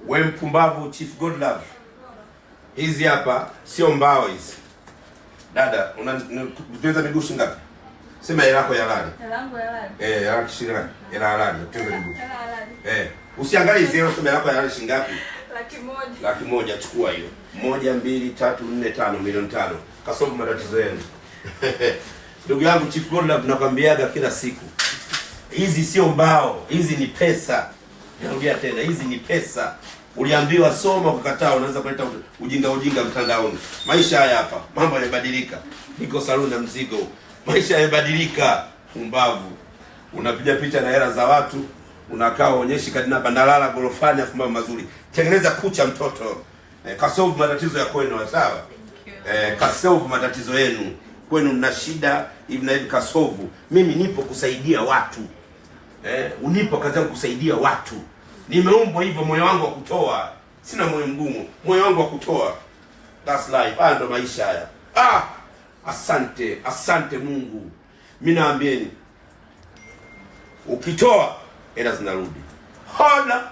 We mpumbavu Chief Godlove. Hizi hapa sio mbao hizi. Dada, unaweza miguu ngapi? Sema hela yako ya halali. Hela yangu ya halali. Hela yako shilingi. Hela halali, tuweza miguu. Usiangalie hizo sema hela yako ya halali shilingi ngapi? 100,000. 100,000 chukua hiyo. 1 2 3 4 5 milioni 5. Kasobu matatizo yenu. Ndugu yangu Chief Godlove, nakwambiaga kila siku. Hizi sio mbao, hizi ni pesa. Narudia tena, hizi ni pesa. Uliambiwa soma ukakataa, unaweza kuleta ujinga mtandaoni. Maisha haya hapa, mambo yamebadilika. Niko saluni na mzigo. Maisha yamebadilika. Pumbavu. Unapiga picha na hela za watu, unakaa uonyeshi kadina bandalala gorofani afu mambo mazuri. Tengeneza kucha mtoto. Kasolve matatizo ya kwenu, sawa? Kasolve matatizo yenu. Kwenu mna shida hivi na hivi, kasolve. Mimi nipo kusaidia watu. Unipo kazi yangu kusaidia watu. Nimeumbwa hivyo, moyo wangu wa kutoa. Sina moyo mgumu, moyo wangu wa kutoa. That's life. Haya ndo maisha haya. Asante Mungu. Mimi naambieni, ukitoa hela zinarudi. Hola.